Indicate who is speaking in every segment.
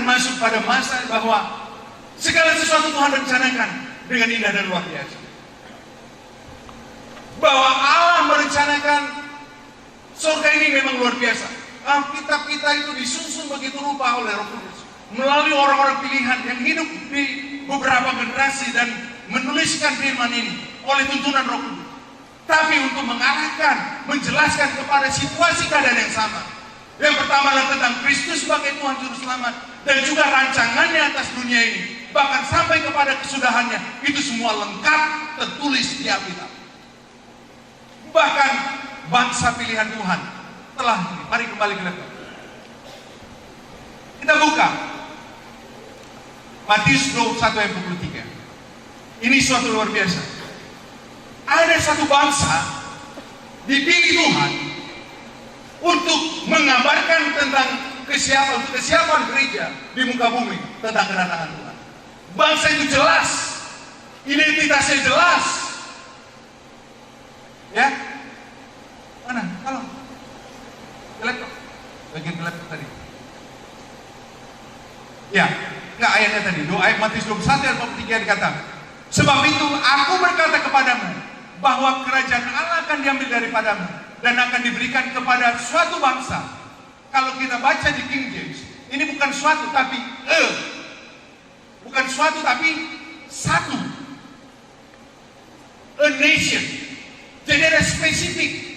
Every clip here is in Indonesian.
Speaker 1: masuk pada masa bahwa segala sesuatu Tuhan rencanakan dengan indah dan luar biasa. Bahwa Allah merencanakan surga ini memang luar biasa. Alkitab kita itu disusun begitu rupa oleh Roh Kudus melalui orang-orang pilihan yang hidup di beberapa generasi dan menuliskan firman ini oleh tuntunan Roh Kudus. Tapi untuk mengarahkan, menjelaskan kepada situasi keadaan yang sama. Yang pertama adalah tentang Kristus sebagai Tuhan Juru Selamat dan juga rancangannya atas dunia ini, bahkan sampai kepada kesudahannya. Itu semua lengkap tertulis di Alkitab. Bahkan bangsa pilihan Tuhan telah, mari kembali ke laptop. Kita buka Matius 21 ayat 23. Ini suatu luar biasa. Ada satu bangsa dipilih Tuhan untuk mengabarkan tentang kesiapan gereja di muka bumi tentang kedatangan Tuhan. Bangsa itu jelas, identitasnya jelas. Ya, mana? Halo, laptop, bagian laptop tadi. Ya, nggak ayatnya tadi. Doa ayat Matius 21 ayat 23 dikatakan, sebab itu aku berkata kepadamu bahwa kerajaan Allah akan diambil daripadamu dan akan diberikan kepada suatu bangsa. Kalau kita baca di King James, ini bukan suatu tapi bukan suatu tapi satu. A nation. Jadi ada spesifik.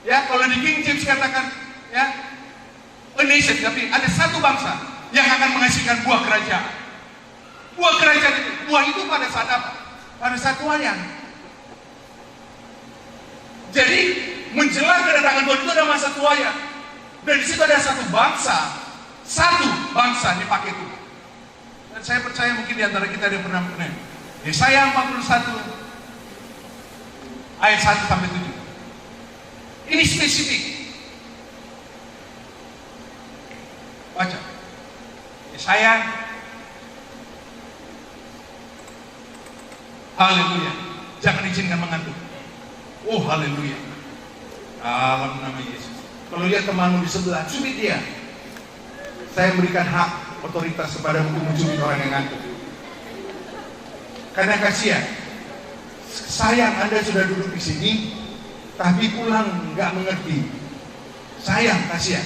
Speaker 1: Ya, kalau di King James katakan ya, a nation, tapi ada satu bangsa yang akan menghasilkan buah kerajaan. Buah kerajaan itu, buah itu pada saat apa? Pada saat tuayan. Jadi menjelang kedatangan Tuhan itu ada masa tuayan. Dan di situ ada satu bangsa dipakai Tuhan. Dan saya percaya mungkin di antara kita ada yang pernah mendengar Yesaya 41 ayat 1 sampai 7. Ini spesifik. Baca. Yesaya. Haleluya. Jangan izinkan mengantuk. Oh haleluya. Dalam nama Yesus. Kalau lihat temanmu di sebelah, cubit dia. Saya berikan hak otoritas kepada untuk mencubit orang yang ngantuk. Karena kasihan. Sayang Anda sudah duduk di sini, tapi pulang nggak mengerti. Sayang, kasihan.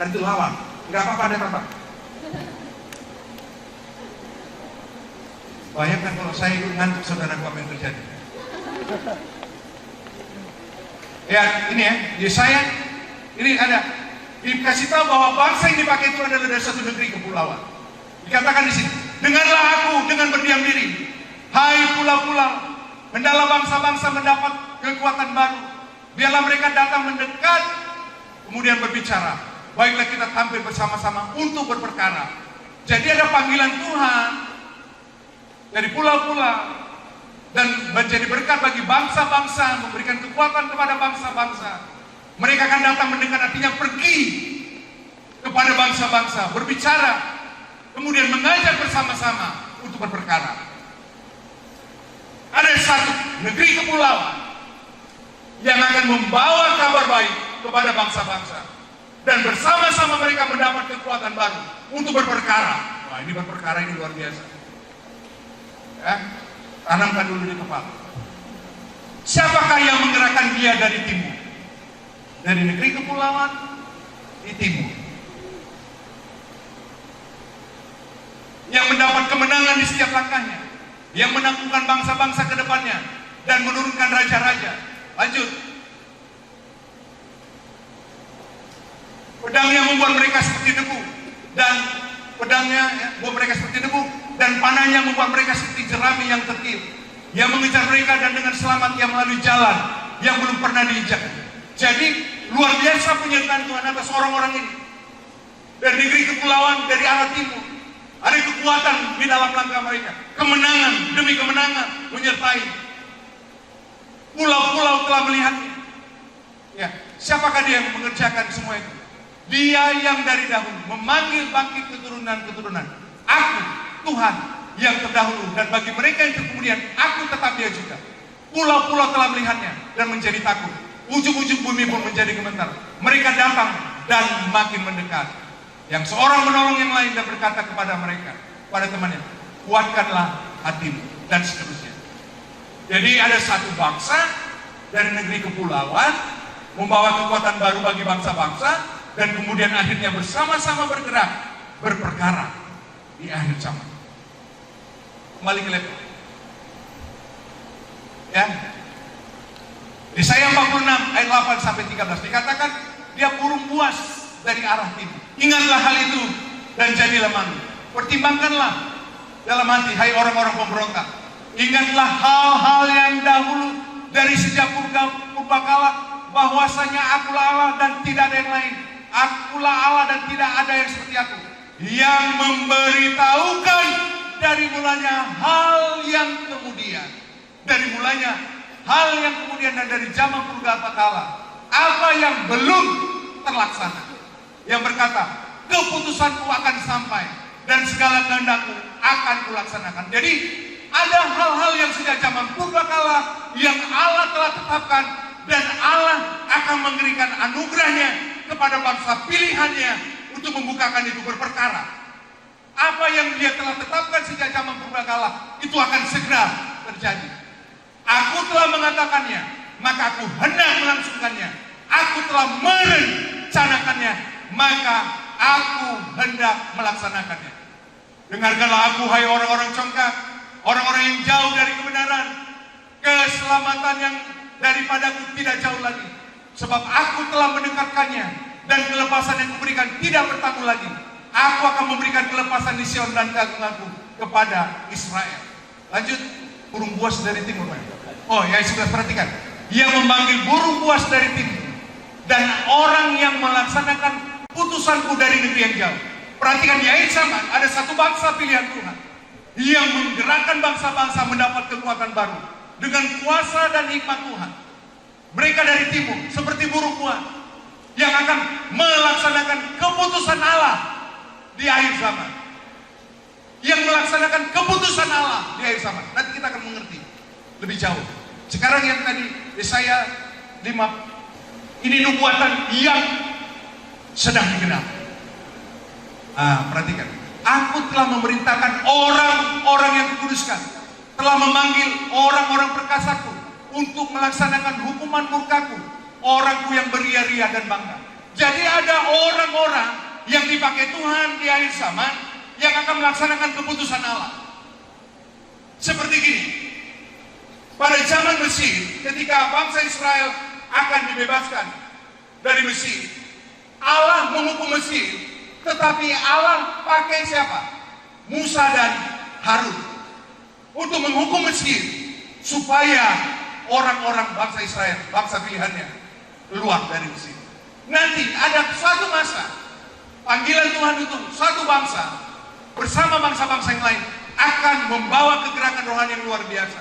Speaker 1: Kan itu lawang. Nggak apa-apa, ada apa-apa. Bayangkan kalau saya ikut ngantuk, saudara, apa yang terjadi? Ya, ini ya, Yesaya. Ini ada dikasih tahu bahwa bangsa yang dipakai itu adalah dari satu negeri kepulauan. Dikatakan di sini, dengarlah aku dengan berdiam diri, hai pulau-pulau, hendaklah bangsa-bangsa mendapat kekuatan baru. Biarlah mereka datang mendekat, kemudian berbicara. Baiklah kita tampil bersama-sama untuk berperkara. Jadi ada panggilan Tuhan dari pulau-pulau dan menjadi berkat bagi bangsa-bangsa, memberikan kekuatan kepada bangsa-bangsa. Mereka akan datang mendekat, artinya pergi kepada bangsa-bangsa, berbicara, kemudian mengajak bersama-sama untuk berperkara. Ada satu negeri kepulauan yang akan membawa kabar baik kepada bangsa-bangsa, dan bersama-sama mereka mendapat kekuatan baru untuk berperkara. Wah, ini berperkara ini luar biasa. Ya, tanamkan dulu di kepala. Siapakah yang menggerakkan dia dari timur? Dari negeri kepulauan di timur, yang mendapat kemenangan di setiap langkahnya, yang menaklukkan bangsa-bangsa ke depannya dan menurunkan raja-raja. Lanjut. Pedangnya membuat mereka seperti debu, dan pedangnya membuat mereka seperti debu, dan panahnya membuat mereka seperti jerami yang tertiup. Yang mengejar mereka dan dengan selamat yang melalui jalan yang belum pernah diinjak. Jadi luar biasa penyertaan Tuhan atas orang-orang ini. Dari negeri kepulauan, dari arah timur, ada kekuatan di dalam langkah mereka. Kemenangan demi kemenangan menyertai. Pulau-pulau telah melihatnya. Ya, siapakah dia yang mengerjakan semua itu? Dia yang dari dahulu memanggil bangkit keturunan-keturunan. Aku, Tuhan yang terdahulu, dan bagi mereka yang kemudian, aku tetap dia juga. Pulau-pulau telah melihatnya dan menjadi takut. Ujung-ujung bumi pun menjadi gemetar. Mereka datang dan makin mendekat. Yang seorang menolong yang lain dan berkata kepada mereka, pada temannya, kuatkanlah hatimu, dan seterusnya. Jadi ada satu bangsa dari negeri kepulauan membawa kekuatan baru bagi bangsa-bangsa, dan kemudian akhirnya bersama-sama bergerak, berperkara di akhir zaman. Kembali ke laptop. Ya. Yesaya 46 ayat 8 sampai 13 dikatakan dia burung buas dari arah timur. Ingatlah hal itu dan jadilah malu. Pertimbangkanlah dalam hati, hai orang-orang pemberontak. Ingatlah hal-hal yang dahulu dari sejak purbakala, bahwasanya akulah Allah dan tidak ada yang lain. Akulah Allah dan tidak ada yang seperti aku, yang memberitahukan dari mulanya hal yang kemudian. Dari mulanya hal yang kemudian dan dari zaman purbakala, apa yang belum terlaksana. Yang berkata, keputusanku akan sampai dan segala kehendakku akan kulaksanakan. Jadi ada hal-hal yang sejak zaman purbakala yang Allah telah tetapkan, dan Allah akan memberikan anugerahnya kepada bangsa pilihannya untuk membukakan itu berperkara. Apa yang dia telah tetapkan sejak zaman purbakala itu akan segera terjadi. Aku telah mengatakannya, maka aku hendak melangsungkannya. Aku telah merencanakannya, maka aku hendak melaksanakannya. Dengarkanlah aku, hai orang-orang congkak, orang-orang yang jauh dari kebenaran. Keselamatan yang daripadaku tidak jauh lagi, sebab aku telah mendekatkannya, dan kelepasan yang kuberikan tidak bertanggung lagi. Aku akan memberikan kelepasan di Sion dan keagunganku kepada Israel. Lanjut, burung buas dari timur. Oh ya, sudah perhatikan, dia memanggil burung buas dari timur dan orang yang melaksanakan putusanku dari negeri yang jauh. Perhatikan, di akhir zaman ada satu bangsa pilihan Tuhan yang menggerakkan bangsa-bangsa mendapat kekuatan baru dengan kuasa dan hikmat Tuhan. Mereka dari timur seperti burung buas yang akan melaksanakan keputusan Allah di akhir zaman. Yang melaksanakan keputusan Allah di akhir zaman. Nanti kita akan mengerti lebih jauh. Sekarang yang tadi Yesaya 5, ini nubuatan yang sedang digenapi. Perhatikan, aku telah memerintahkan orang-orang yang kukuduskan, telah memanggil orang-orang perkasaku untuk melaksanakan hukuman murkaku, orangku yang beria-ria dan bangga. Jadi ada orang-orang yang dipakai Tuhan di akhir zaman yang akan melaksanakan keputusan Allah. Seperti gini, pada zaman Mesir, ketika bangsa Israel akan dibebaskan dari Mesir, Allah menghukum Mesir, tetapi Allah pakai siapa? Musa dan Harun untuk menghukum Mesir, supaya orang-orang bangsa Israel, bangsa pilihannya, keluar dari Mesir. Nanti ada suatu masa panggilan Tuhan untuk satu bangsa bersama bangsa-bangsa yang lain akan membawa kegerakan rohani yang luar biasa.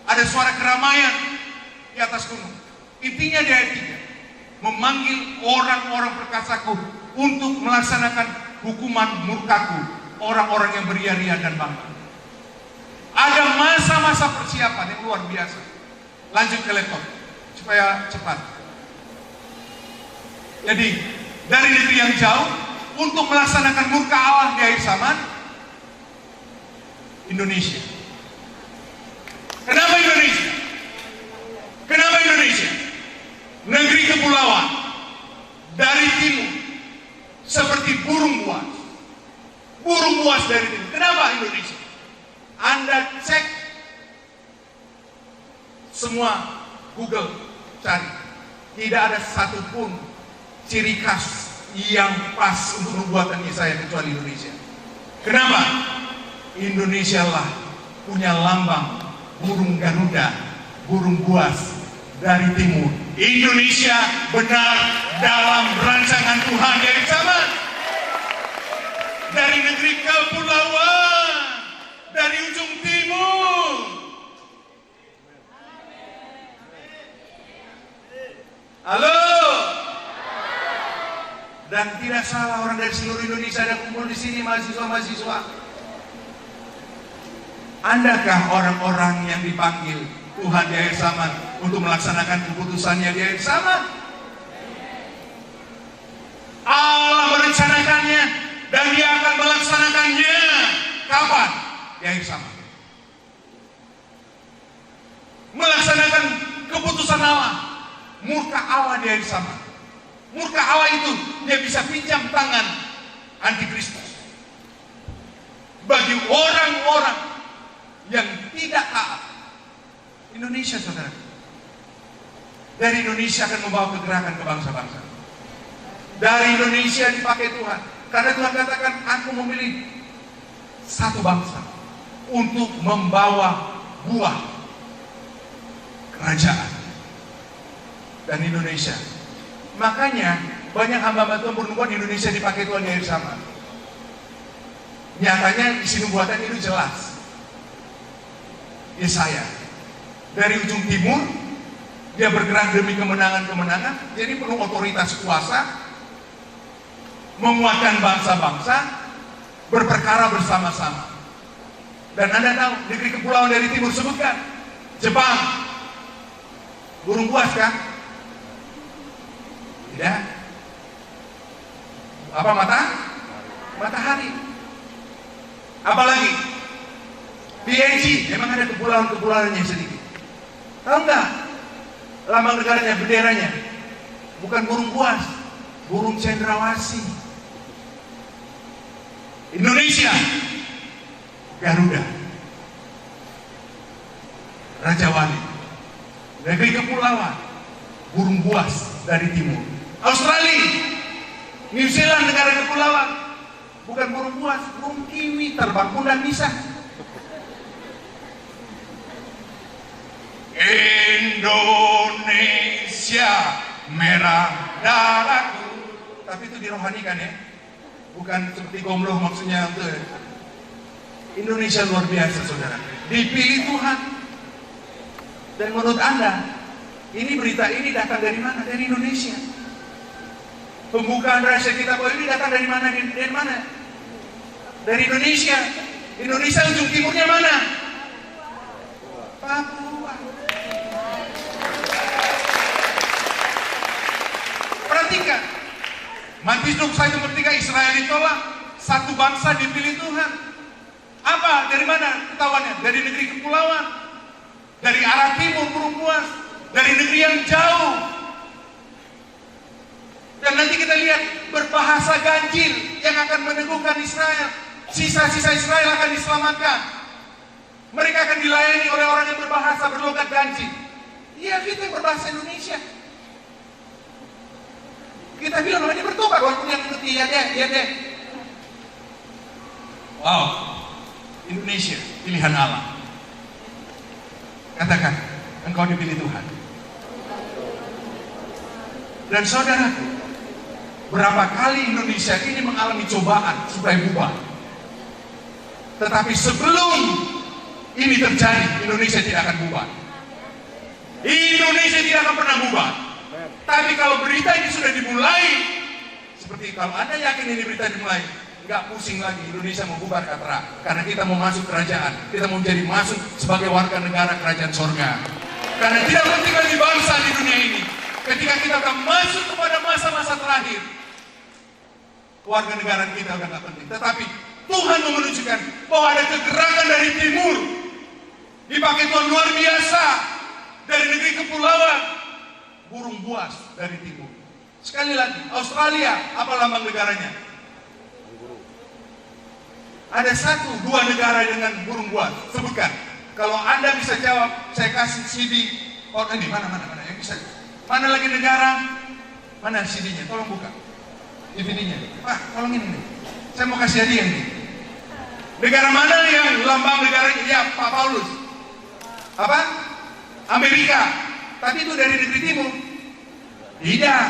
Speaker 1: Ada suara keramaian di atas gunung. Intinya di ayat 3, memanggil orang-orang perkasaku untuk melaksanakan hukuman murkaku, orang-orang yang beria-ria dan bangga. Ada masa-masa persiapan yang luar biasa. Lanjut ke laptop supaya cepat. Jadi dari negeri yang jauh untuk melaksanakan murka Allah di akhir zaman, Indonesia. Kenapa Indonesia? Kenapa Indonesia? Negeri kepulauan dari timur, seperti burung buas. Burung buas dari timur. Kenapa Indonesia? Anda cek semua Google, cari. Tidak ada satupun ciri khas yang pas untuk nubuatan Yesaya kecuali Indonesia. Kenapa? Indonesia lah punya lambang burung Garuda, burung buas dari timur. Indonesia benar dalam rancangan Tuhan dari zaman. Dari negeri kepulauan, dari ujung timur. Halo. Dan tidak salah orang dari seluruh Indonesia ada kumpul di sini, mahasiswa-mahasiswa. Andakah orang-orang yang dipanggil Tuhan di akhir zaman untuk melaksanakan keputusannya di akhir zaman? Allah merencanakannya dan Dia akan melaksanakannya. Kapan? Di akhir zaman. Melaksanakan keputusan Allah. Murka Allah di akhir zaman. Murka Allah itu Dia bisa pinjam tangan antikristus bagi orang-orang yang tidak taat. Indonesia, saudara. Dari Indonesia akan membawa kegerakan ke bangsa-bangsa. Dari Indonesia dipakai Tuhan. Karena Tuhan katakan, aku memilih satu bangsa untuk membawa buah kerajaan dan Indonesia. Makanya banyak hamba-hamba Tuhan bernubuat di Indonesia dipakai Tuhan di akhir zaman. Nyatanya isi nubuatan itu jelas. Yesaya dari ujung timur dia bergerak demi kemenangan-kemenangan, jadi penuh otoritas kuasa, menguatkan bangsa-bangsa, berperkara bersama-sama. Dan Anda tahu, negeri kepulauan dari timur sebutkan, Jepang, burung buas kan? Tidak. Apa matahari. Apalagi? PNG, memang ada kepulauan-kepulauannya sedikit. Tahu nggak? Lambang negaranya, benderanya bukan burung buas, burung cendrawasih. Indonesia, Garuda, Raja Wali. Negeri kepulauan, burung buas dari timur. Australia, New Zealand, negara kepulauan, bukan burung buas, burung kiwi, terbang pun dan bisa. Indonesia merah darahku. Tapi itu dirohanikan ya, bukan seperti gomloh maksudnya itu. Indonesia luar biasa, saudara. Dipilih Tuhan. Dan menurut Anda, ini berita ini datang dari mana? Dari Indonesia. Pembukaan rahasia kitab ini datang dari mana? Dari mana? Dari Indonesia. Indonesia ujung timurnya mana? Papua. Perhatikan, Matius 21:3, Israel ditolak, satu bangsa dipilih Tuhan. Apa? Dari mana ketahuannya? Dari negeri kepulauan, dari arah timur burung buas, dari negeri yang jauh. Dan nanti kita lihat berbahasa ganjil yang akan meneguhkan Israel. Sisa-sisa Israel akan diselamatkan. Mereka akan dilayani oleh orang yang berbahasa berlogat ganjil. Iya, kita yang berbahasa Indonesia. Kita bilang ini bertobat, walaupun yang ngerti ya deh. Wow, Indonesia pilihan Allah. Katakan, engkau dipilih Tuhan. Dan saudaraku, berapa kali Indonesia ini mengalami cobaan supaya bubar. Tetapi sebelum ini terjadi, Indonesia tidak akan bubar. Indonesia tidak akan pernah bubar. Tapi kalau berita ini sudah dimulai, seperti kalau Anda yakin ini berita dimulai, nggak pusing lagi, Indonesia mau bubar kata, karena kita mau masuk kerajaan, kita mau jadi masuk sebagai warga negara kerajaan sorga. Karena tidak penting lagi bangsa di dunia ini. Ketika kita akan masuk kepada masa-masa terakhir, warga negara kita udah nggak penting. Tetapi Tuhan mau menunjukkan bahwa ada kegerakan dari timur, dipakai Tuhan luar biasa dari negeri kepulauan. Burung buas dari timur. Sekali lagi, Australia, apa lambang negaranya? Ada 1, 2 negara dengan burung buas. Sebutkan. Kalau Anda bisa jawab, saya kasih CD. Oh, ini mana yang bisa? Mana lagi negara? Mana CD-nya? Tolong buka. DVD-nya. Pak, tolong ini. Saya mau kasih hadiah nih. Negara mana yang lambang negaranya? Ya, Pak Paulus. Apa? Amerika. Tapi itu dari negeri timur. Tidak.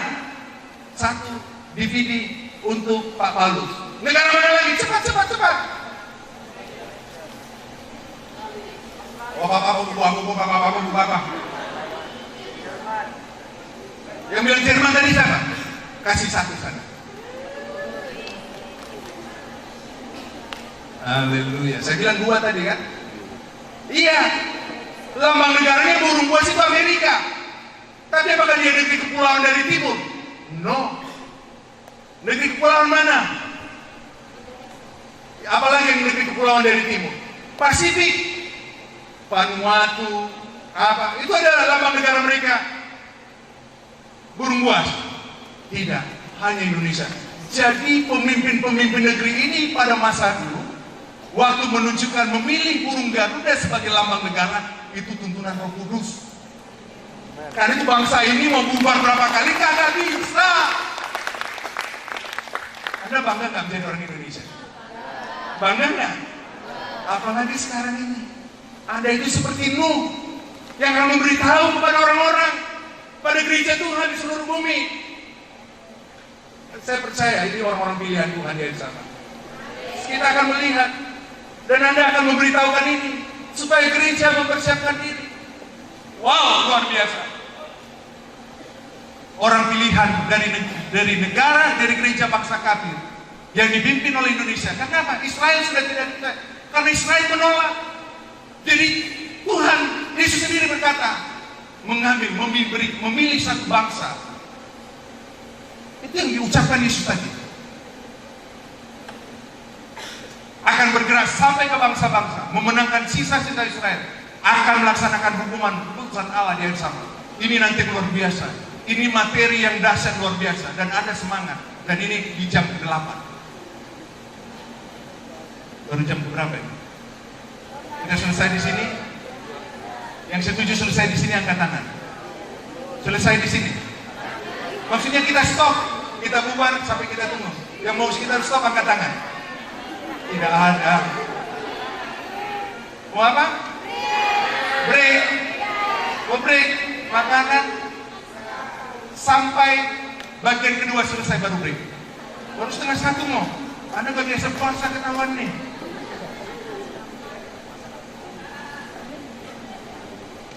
Speaker 1: 1 DVD untuk Pak Paulus. Negara mana lagi? Cepat. Oh, Bapak. Yang bilang Jerman tadi siapa? Kasih 1 sana. Haleluya. Saya bilang 2 tadi kan? Iya. Lambang negaranya burung buas itu Amerika. Tapi apakah dia negeri kepulauan dari timur? No. Negeri kepulauan mana? Apalagi yang negeri kepulauan dari timur? Pasifik, Vanuatu, apa? Itu adalah lambang negara mereka. Burung buas? Tidak, hanya Indonesia. Jadi pemimpin-pemimpin negeri ini pada masa dulu, waktu menunjukkan memilih burung Garuda sebagai lambang negara, itu tuntunan Roh Kudus. Karena itu bangsa ini mau bubar berapa kali, kagak bisa. Anda bangga nggak menjadi orang Indonesia? Bangga nggak? Apalagi sekarang ini. Anda itu seperti Nuh yang akan memberitahu kepada orang-orang, pada gereja Tuhan di seluruh bumi. Saya percaya ini orang-orang pilihan Tuhan di sana. Kita akan melihat dan Anda akan memberitahukan ini supaya gereja mempersiapkan diri. Wow, luar biasa. Orang pilihan dari negara, dari gereja bangsa kafir yang dipimpin oleh Indonesia. Kenapa? Israel sudah tidak kita. Karena Israel menolak. Jadi Tuhan Yesus sendiri berkata, memilih satu bangsa. Itu yang diucapkan Yesus tadi. Akan bergerak sampai ke bangsa-bangsa, memenangkan sisa-sisa Israel, akan melaksanakan hukuman keputusan Allah di hari sama. Ini nanti luar biasa. Ini materi yang dahsyat luar biasa dan ada semangat. Dan ini di jam ke-8. Baru jam berapa ini? Kita selesai di sini. Yang setuju selesai di sini angkat tangan. Selesai di sini. Maksudnya kita stop, kita bubar sampai kita tunggu. Yang mau kita stop angkat tangan. Tidak ada. Mau apa? Break. Mau break makanan sampai bagian kedua selesai baru break. Baru setengah 1 mau. Anda gak biasa puasa ketahuan nih.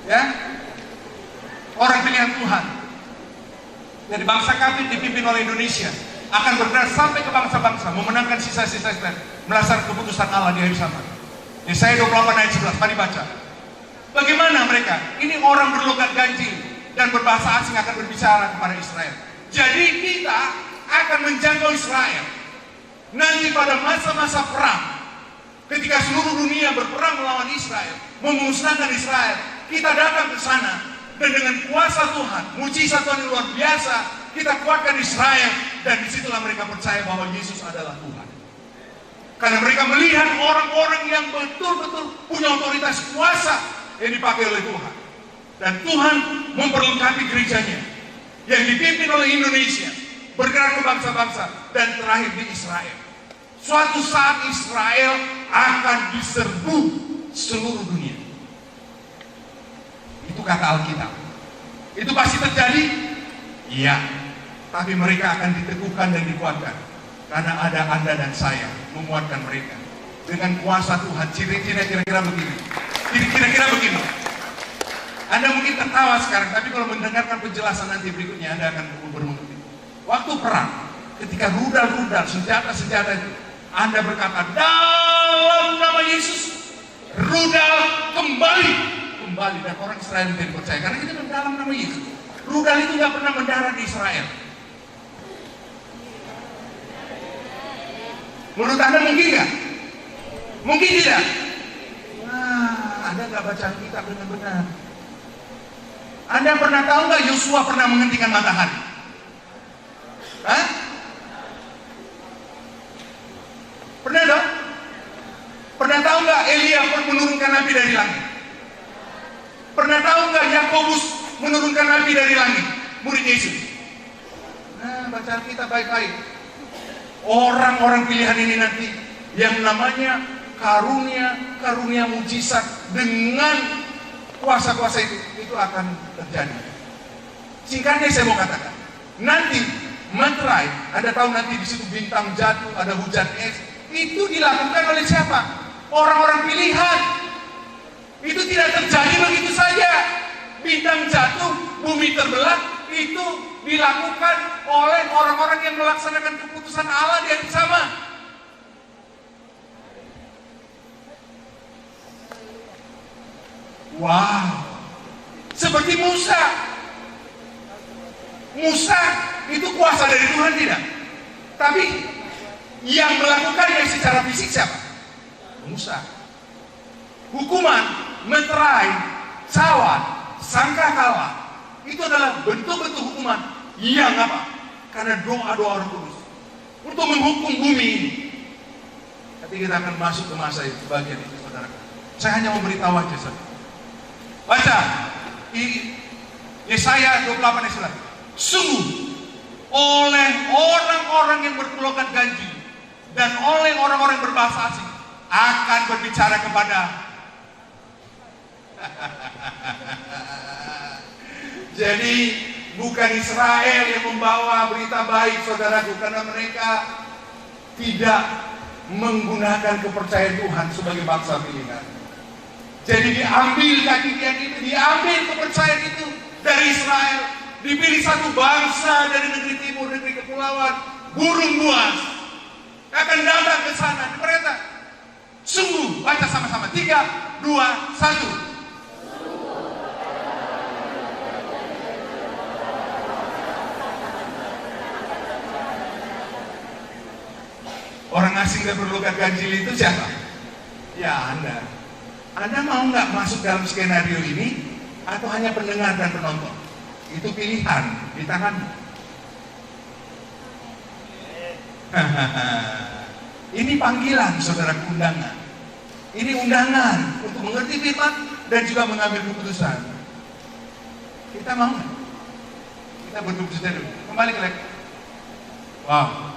Speaker 1: Ya, orang pilihan Tuhan dari bangsa kafir dipimpin oleh Indonesia akan bergerak sampai ke bangsa-bangsa, memenangkan sisa-sisa Israel, melaksanakan keputusan Allah di hari sama. Yesaya 28 ayat 11, mari baca. Bagaimana mereka? Ini orang berlogat ganjil dan berbahasa asing akan berbicara kepada Israel. Jadi kita akan menjangkau Israel. Nanti pada masa-masa perang, ketika seluruh dunia berperang melawan Israel, memusnahkan Israel, kita datang ke sana dan dengan kuasa Tuhan, mujizat Tuhan yang luar biasa, kita kuatkan Israel dan disitulah mereka percaya bahwa Yesus adalah Tuhan. Karena mereka melihat orang-orang yang betul-betul punya otoritas kuasa yang dipakai oleh Tuhan. Dan Tuhan memperlengkapi gerejanya yang dipimpin oleh Indonesia, bergerak ke bangsa-bangsa dan terakhir di Israel. Suatu saat Israel akan diserbu seluruh dunia. Itu kata Alkitab. Itu pasti terjadi? Iya. Tapi mereka akan diteguhkan dan dikuatkan. Karena ada Anda dan saya menguatkan mereka. Dengan kuasa Tuhan. Kira-kira begini. Kira-kira begini. Anda mungkin tertawa sekarang. Tapi kalau mendengarkan penjelasan nanti berikutnya, Anda akan bermengerti. Waktu perang, ketika rudal-rudal, senjata-senjata itu, Anda berkata, dalam nama Yesus, rudal kembali. Dan orang Israel tidak percaya karena kita dalam nama Yesus. Rudal itu nggak pernah mendarat di Israel. Menurut Anda mungkin nggak? Mungkin tidak. Nah, Anda nggak baca Alkitab dengan benar. Anda pernah tahu nggak Yosua pernah menghentikan matahari? Hah? Pernah dong? Pernah tahu nggak Elia menurunkan api dari langit? Pernah tahu nggak Yakobus menurunkan api dari langit? Murid Yesus. Nah, baca kita baik-baik. Orang-orang pilihan ini nanti yang namanya karunia mujizat dengan kuasa-kuasa itu akan terjadi. Singkatnya saya mau katakan, nanti materai, Anda tahu nanti di situ bintang jatuh, ada hujan es, itu dilakukan oleh siapa? Orang-orang pilihan. Itu tidak terjadi begitu saja. Bintang jatuh, bumi terbelah, itu dilakukan oleh orang-orang yang melaksanakan keputusan Allah di hari sama. Wow. Seperti Musa. Musa itu kuasa dari Tuhan tidak? Tapi yang melakukannya secara fisik siapa? Musa. Hukuman, meterai, cawat, sangkakala, itu adalah bentuk-bentuk hukuman yang apa? Karena doa-doa Roh Kudus untuk menghukum bumi ini. Tapi kita akan masuk ke masa itu, bagian itu, saudara. Saya hanya memberitahu aja, saudara. Baca Yesaya 28 ayat 9. Sungguh oleh orang-orang yang berpelukan ganjil dan oleh orang-orang yang berbahasa asing akan berbicara kepada jadi bukan Israel yang membawa berita baik, saudaraku, karena mereka tidak menggunakan kepercayaan Tuhan sebagai bangsa pilihan. Jadi diambil kakian itu, diambil kepercayaan itu dari Israel, dipilih satu bangsa dari negeri timur, negeri kepulauan, burung buas akan datang ke sana. Mereka sungguh, baca sama-sama, 3, 2, 1. Orang asing dan berpelukan ganjil itu siapa? Ya Anda. Anda mau nggak masuk dalam skenario ini atau hanya pendengar dan penonton? Itu pilihan di tanganmu. Ini panggilan, saudara, undangan. Ini undangan untuk mengerti firman dan juga mengambil keputusan. Kita mau nggak? Kita berdua dulu. Kembali ke laptop. Wow.